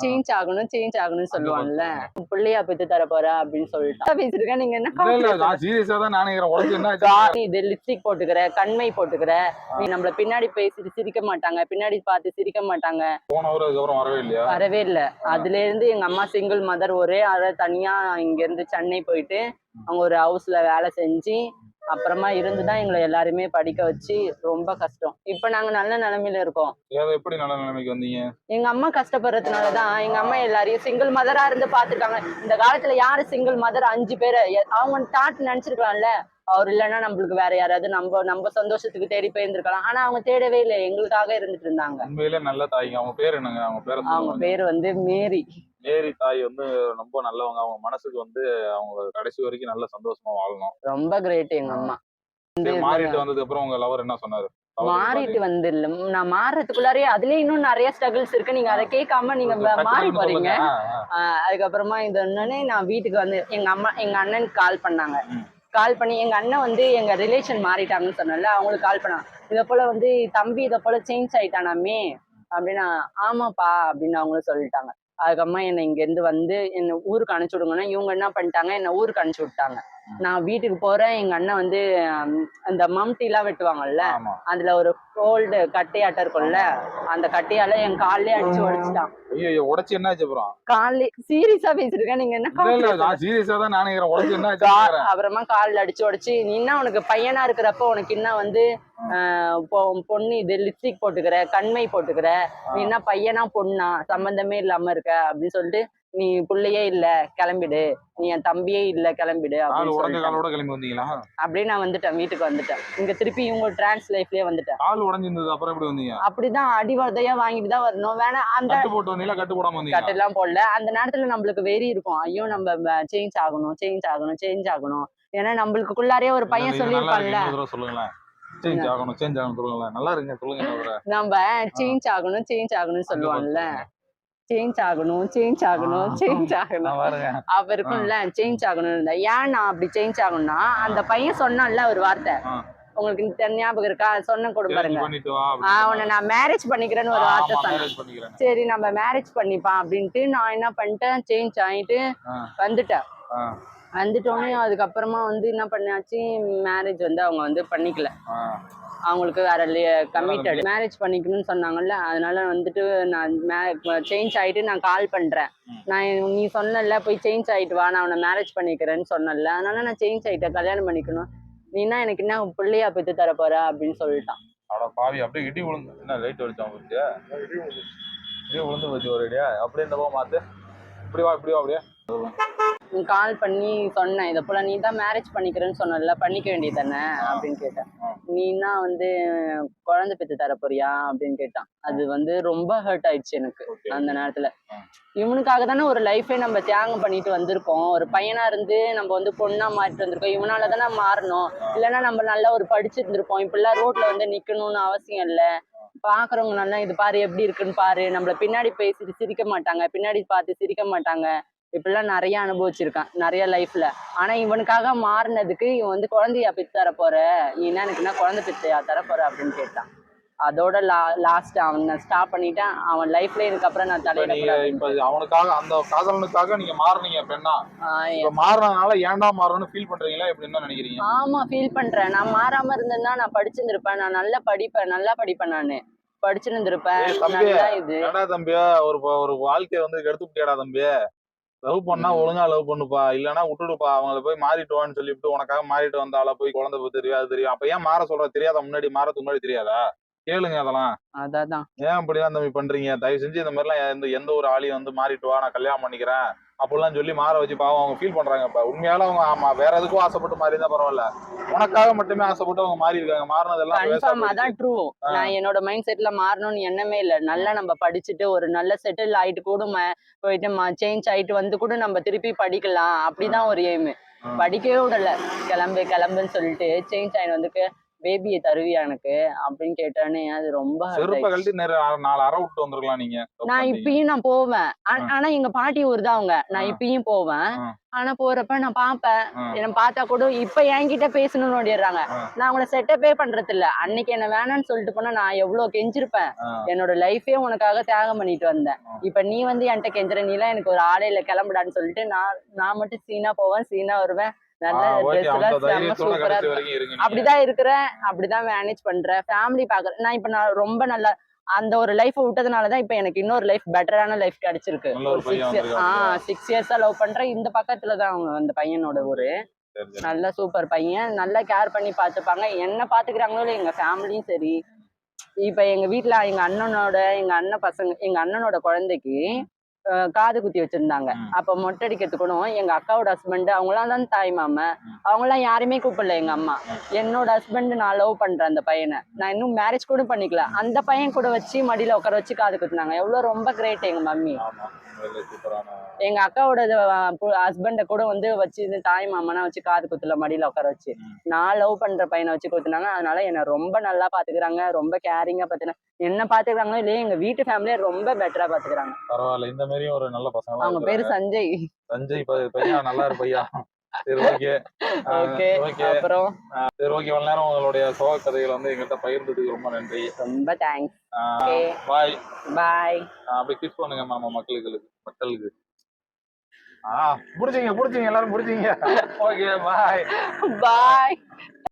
Change ஆகணும் change ஆகணும்னு சொல்லுவாங்கல்ல. புள்ளையா பெத்து தர போற அப்படின்னு சொல்லிட்டு பேசிருக்கேன். நீங்க என்ன சீரியஸா தான் நானே இது லிப்ஸ்டிக் போட்டுக்கிற, கண்மை போட்டுக்கிற, நீ நம்மள பின்னாடி பேசிட்டு சிரிக்க மாட்டாங்க, பின்னாடி பார்த்து சிரிக்க மாட்டாங்க. போனவரு அதுக்கப்புறம் வரவே இல்லையா? வரவே இல்ல. அதுல இருந்து எங்க அம்மா சிங்கிள் மதர், ஒரே ஆளா தனியா இங்க இருந்து சென்னை போயிட்டு அவங்க ஒரு ஹவுஸ்ல வேலை செஞ்சு அப்புறமா இருந்துதான் எங்களை எல்லாருமே படிக்க வச்சு ரொம்ப கஷ்டம். இப்ப நாங்க நல்ல நிலைமையில இருக்கோம். எப்படி நல்ல நிலைமைக்கு வந்தீங்க? எங்க அம்மா கஷ்டப்படுறதுனாலதான். எங்க அம்மா எல்லாரையும் சிங்கிள் மதரா இருந்து பாத்துருக்காங்க. இந்த காலத்துல யாரு சிங்கிள் மதர் 5 பேரை அவங்க தாட் நினைச்சிருக்கலாம்ல. அவர் இல்லைன்னா நம்மளுக்கு வேற யாராவது நம்ம சந்தோஷத்துக்கு தேடி போயிருந்திருக்கலாம். ஆனா அவங்க தேடவே இல்லை, எங்களுக்காக இருந்துட்டு இருந்தாங்க. உண்மையிலே நல்ல தாய்ங்க. அவங்க பேர் என்னங்க? அவங்க பேரு வந்து மேரி. மேரி தாய் வந்து ரொம்ப நல்லவங்க. அவங்க மனசுக்கு வந்து அவங்க கடைசி வரைக்கும் நல்ல சந்தோஷமா வாழணும். ரொம்ப கிரேட் எங்க அம்மா. மாறிட்டு வந்ததுக்கு அப்புறம் உங்க லவர் என்ன சொன்னாரு? மாறிட்டு வந்து இல்ல, நான் மாறுறதுக்குள்ளாரே அதுலயே இன்னும் நிறைய ஸ்ட்ரகிள்ஸ் இருக்கு. நீங்க அதை கேட்காம நீங்க மாறி போறீங்க. அதுக்கப்புறமா இது என்னன்னு நான் வீட்டுக்கு வந்து எங்க அண்ணனுக்கு கால் பண்ணாங்க. கால் பண்ணி எங்க அண்ணன் வந்து எங்க ரிலேஷன் மாறிட்டாங்கன்னு சொன்னல, அவங்களுக்கு கால் பண்ணாங்க. இதை போல வந்து தம்பி இதை போல சேஞ்ச் ஆயிட்டானாமே அப்படின்னா, ஆமாப்பா அப்படின்னு அவங்களும் சொல்லிட்டாங்க. அதுக்கப்புறமா என்னை இங்க இருந்து வந்து என்ன ஊருக்கு அனுப்பிச்சு விடுங்கன்னா, இவங்க என்ன பண்ணிட்டாங்க, என்ன ஊருக்கு அனுப்பிச்சு விட்டாங்க. நான் வீட்டுக்கு போறேன். எங்க அண்ணன் வந்து அந்த மம்டி எல்லாம் வெட்டுவாங்கல்ல, அதுல ஒரு கோல்டு கட்டையாட்டம் இருக்கும்ல, அந்த கட்டையால என் காலே அடிச்சு உடைச்சிட்டான். ஐயோ, உடைச்சு என்ன ஆச்சு? அப்புறம் காலே சீரியஸா பேசிருக்கேன். நீங்க என்ன சீரியஸா தான் நானே உடைச்சு என்ன அப்புறமா காலில் அடிச்சு உடைச்சு, நீ என்ன உனக்கு பையனா இருக்கிறப்ப உனக்கு என்ன வந்து பொண்ணு இது லிப்ஸ்டிக் போட்டுக்கிற, கண்மை போட்டுக்கிற, நீ என்ன பையனா பொண்ணா சம்பந்தமே இல்லாம இருக்க அப்படின்னு சொல்லிட்டு, நீ பிள்ளையே இல்ல கிளம்பிடு, நீ என் தம்பியே இல்ல கிளம்பிடு அப்படின்னு நான் வந்துட்டேன். வீட்டுக்கு வந்துட்டேன். இங்க திருப்பி இவங்க டிரான்ஸ் லைஃப்லயே வந்துட்டேன். கால் உடைஞ்சிருந்தது அப்புறம் எப்படி வந்தீங்க? அப்படிதான் அடிவதையா வாங்கிட்டு தான் வரணும். வேணா அந்த கட்டு எல்லாம் போடல. அந்த நேரத்துல நம்மளுக்கு வெறி இருக்கும். ஐயோ நம்ம சேஞ்ச் ஆகணும் சேஞ்ச் ஆகணும் சேஞ்ச் ஆகணும். ஏன்னா நம்மளுக்குள்ளாரே ஒரு பையன் சொல்லியிருப்பாங்கல்ல, சேஞ்ச் ஆகணும் சேஞ்ச் ஆகணும் சொல்லுங்க. நல்லா இருங்க, சொல்லுங்க. நம்ம சேஞ்ச் ஆகணும் சேஞ்ச் ஆகணும்னு சொல்லுவாங்கல்ல, சேஞ்ச் ஆகணும் சேஞ்ச் ஆகணும் சேஞ்ச் ஆகணும் அவருக்கும்ல சேஞ்ச் ஆகணும். ஏன் நான் அப்படி சேஞ்ச் ஆகணும்னா, அந்த பையன் சொன்னான்ல ஒரு வார்த்தை, உங்களுக்கு ஞாபகம் இருக்கா? சொன்ன கொடுப்பாருங்க, அவனை நான் மேரேஜ் பண்ணிக்கிறேன்னு ஒரு வார்த்தை சொன்னேன். சரி நம்ம மேரேஜ் பண்ணிப்பான் அப்படின்ட்டு நான் என்ன பண்ணிட்டேன், சேஞ்ச் ஆகிட்டு வந்துட்டேன். வந்துட்டோன்னே அதுக்கப்புறமா வந்து என்ன பண்ணாச்சு, மேரேஜ் வந்து அவங்க வந்து பண்ணிக்கல. அவங்களுக்கு வேற கமிட்டட் மேரேஜ் பண்ணிக்கணும்னு சொன்னாங்கல்ல. அதனால வந்துட்டு நான் சேஞ்ச் ஆயிட்டு நான் கால் பண்றேன். நான் நீ சொன்னல போய் சேஞ்ச் ஆயிட்டு வா, நான் அவனை மேரேஜ் பண்ணிக்கிறேன்னு சொன்னல, அதனால நான் சேஞ்ச் ஆயிட்டேன், கல்யாணம் பண்ணிக்கணும், நீனா எனக்கு என்ன பிள்ளையா பெத்து தர போற அப்படின்னு சொல்லிட்டான். அப்படியே இடி விழுந்து என்ன லைட் அடிச்சான் இடி விழுந்து போச்சு ஒரேடியா. அப்படியே இந்த பக்கம் மாத்து, இப்படி வா இப்படி வா. அப்படியே கால் பண்ணி சொன்னேன், இதை போல நீ தான் மேரேஜ் பண்ணிக்கிறேன்னு சொன்னல, பண்ணிக்க வேண்டியது தானே அப்படின்னு கேட்டேன். நீனா வந்து குழந்தை பெற்று தர போறியா அப்படின்னு கேட்டான். அது வந்து ரொம்ப ஹர்ட் ஆயிடுச்சு எனக்கு அந்த நேரத்துல. இவனுக்காக தானே ஒரு லைஃபே நம்ம தியாகம் பண்ணிட்டு வந்திருக்கோம். ஒரு பையனா இருந்து நம்ம வந்து பொண்ணா மாறிட்டு வந்திருக்கோம். இவனால தானே மாறணும், இல்லைன்னா நம்ம நல்லா ஒரு படிச்சிருந்திருப்போம். இப்படிலாம் ரோட்ல வந்து நிக்கணும்னு அவசியம் இல்லை. பாக்குறவங்க நல்லா இது பாரு எப்படி இருக்குன்னு பாரு, நம்மள பின்னாடி பேசிட்டு சிரிக்க மாட்டாங்க, பின்னாடி பார்த்து சிரிக்க மாட்டாங்க. இப்படிலாம் நிறைய அனுபவிச்சிருக்கான் நிறைய லைஃப்ல. ஆனா இவனுக்காக மாறினதுக்கு இவன் வந்து குழந்தையா பெற்று தர போற, நீ என்ன எனக்கு என்ன குழந்தை பெற்றையா தர போற அப்படின்னு கேட்டான். அதோட லாஸ்ட் அவனை ஸ்டாப் பண்ணிட்டேன். அவன் லைஃப்ல எனக்கு அப்புறம் நான் தலையிட அவனுக்காக அந்த காதலனுக்காக நீங்க மாறுனீங்க பெண்ணா, மாறினால ஏன்டா மாறணும்னு ஃபீல் பண்றீங்களா? எப்படி என்ன நினைக்கிறீங்க? ஆமா ஃபீல் பண்றேன். நான் மாறாம இருந்தேன்னா நான் படிச்சிருந்திருப்பேன், நான் நல்லா படிப்பேன், நானு படிச்சிருந்திருப்பேன். தம்பியா ஒரு வாழ்க்கைய வந்து கெடுத்துட்டியாடா தம்பி. லவ் பண்ணா ஒழுங்கா லவ் பண்ணுப்பா, இல்லன்னா விட்டுடுப்பா. அவங்கள போய் மாறிட்டுவான்னு சொல்லிவிட்டு உனக்காக மாறிட்டு வந்தால போய் குழந்தை தெரியும் அது தெரியும். அப்ப ஏன் மாற சொல்ற? தெரியாதா? மாறதுக்கு முன்னாடி தெரியாதா? கேளுங்க அதெல்லாம். அதான் ஏன் இப்படிலாம் தம்பி பண்றீங்க? தயவு செஞ்சு இந்த மாதிரிலாம் எந்த ஒரு ஆளையும் வந்து மாறிட்டு வா, நான் கல்யாணம் பண்ணிக்கிறேன் அப்படிலாம் சொல்லி மாற வச்சு பாவம் அவங்க ஃபீல் பண்றாங்க. இப்ப உண்மையால அவங்க ஆமா வேற எதுக்கும் ஆசைப்பட்டு மாறி இருந்தா பரவாயில்ல, உனக்காக மட்டுமே ஆசைப்பட்டு அவங்க மாறி இருக்காங்க. மாறினதெல்லாம் அதான் ட்ரூ. நான் என்னோட மைண்ட் செட்ல மாறணும்னு எண்ணமே இல்லை. நல்லா நம்ம படிச்சுட்டு ஒரு நல்ல செட்டில் ஆயிட்டு கூட போயிட்டு சேஞ்ச் ஆயிட்டு வந்து கூட நம்ம திருப்பி படிக்கலாம், அப்படிதான் ஒரு எய்மு. படிக்கவே விடல, கிளம்புன்னு சொல்லிட்டு சேஞ்ச் ஆயிட்டு வந்துட்டு பேபியை தருவியா எனக்கு அப்படின்னு கேட்டானே அது ரொம்ப hurt செருப்ப ஆயிடுச்சு. கழட்டி 4 அறை விட்டு வந்துருக்கலாம் நீங்க. தப்பு நான் பண்ணிட்டீங்க. இப்பயும் நான் போவேன். ஆனா எங்க பாட்டி ஊர் தான் அவங்க. நான் ஆ. இப்பயும் போவேன். ஆ. ஆனா போறப்ப நான் பாப்பேன். ஆ. என்ன பார்த்தா கூட இப்ப என்கிட்ட பேசணும்னு ஓடிடுறாங்க. ஆ. நான் அவங்கள செட்டப்பே பண்றது இல்ல. அன்னைக்கு என்ன வேணாம்னு சொல்லிட்டு போனா நான் எவ்வளவு கெஞ்சிருப்பேன். ஆ. என்னோட லைஃபே உனக்காக தியாகம் பண்ணிட்டு வந்தேன். ஆ. இப்ப நீ வந்து என்கிட்ட கெஞ்சுற, நீலாம் எனக்கு ஒரு ஆளே இல்ல கிளம்புடான்னு சொல்லிட்டு நான் மட்டும் சீனா போவேன், சீனா வருவேன். நல்ல ஓகே. ட்ரெஸ் அந்த எல்லாம் செம்ம தைரியத்தோட சூப்பரா கடைசி இருக்கும். வரைக்கும் இருங்க நீங்க. அப்படிதான் இருக்கிறேன். அப்படிதான் மேனேஜ் பண்றேன். ஃபேமிலி பாக்குறேன். நான் ரொம்ப நல்லா அந்த ஒரு லைஃப் விட்டதுனாலதான் இப்ப எனக்கு இன்னொரு லைஃப் பெட்டரான லைஃப் கிடைச்சிருக்கு. நல்ல ஒரு ஒரு பையன் 6 வந்திருக்காப்ல. 6 இயர்ஸா லவ் பண்றேன். இந்த பக்கத்துலதான் அவங்க அந்த பையனோட ஊரு. சரி, சரி. நல்ல சூப்பர் பையன். நல்லா கேர் பண்ணி பாத்துப்பாங்க. என்ன பாத்துக்கிறாங்களோ இல்லையோ எங்க ஃபேமிலியும் சரி. இப்ப எங்க வீட்ல எங்க அண்ணனோட குழந்தைக்கு காது குத்தி வச்சிருந்தாங்க. ம். அப்ப மொட்டை அடிக்கிறதுக்கு கூட எங்க அக்காவோட ஹஸ்பண்ட் அவங்களாம் தான் தாய் மாமன். ம். அவங்களாம் யாருமே கூப்பிடல எங்க அம்மா. என்னோட ஹஸ்பண்ட் நான் லவ் பண்றேன் அந்த பையனை. நான் இன்னும் மேரேஜ் கூட பண்ணிக்கல. அந்த பையன் கூட வச்சு மடியில உட்கார வச்சு காது குத்துனாங்க. எவ்வளவு ரொம்ப கிரேட் எங்க மம்மி. ஆமா. உண்மையிலே சூப்பரான எங்க அக்காவோட ஹஸ்பண்ட கூட வந்து வச்சு இது தாய் மாமனா வச்சு காது குத்துல மடியில உட்கார வச்சு ம். நான் லவ் பண்ற பையனை வச்சு குத்துனாங்க. அதனால என்ன ரொம்ப நல்லா பாத்துக்கிறாங்க. ரொம்ப கேரிங்கா பாத்துக்கிறாங்க. என்ன பாத்துக்கிறாங்களோ இல்லையோ எங்க வீட்டு ஃபேமிலியை ரொம்ப பெட்டரா பாத்துக்கிறாங்க. பரவாயில்ல. இந்த மாதிரியும் ஒரு நல்ல பசங்களா அவங்க இருக்கிறாங்க. பேரு சஞ்சய். சஞ்சய் பையன் நல்லா இரு பையா. சரி, ஓகே. ஓகே. ஓகே. அப்புறம் சரி, ஓகே. இவ்வளவு நேரம் உங்களுடைய சோக கதைகளை வந்து எங்கள்கிட்ட பகிர்ந்ததுக்கு ரொம்ப நன்றி. ரொம்ப தேங்க்ஸ். ஓகே. பாய். பாய். அப்படி கிஸ் பண்ணுங்க மாமா மக்களுக்கு. புடிச்சீங்க எல்லாரும் புடிச்சீங்க. ஓகே, பாய். பாய்.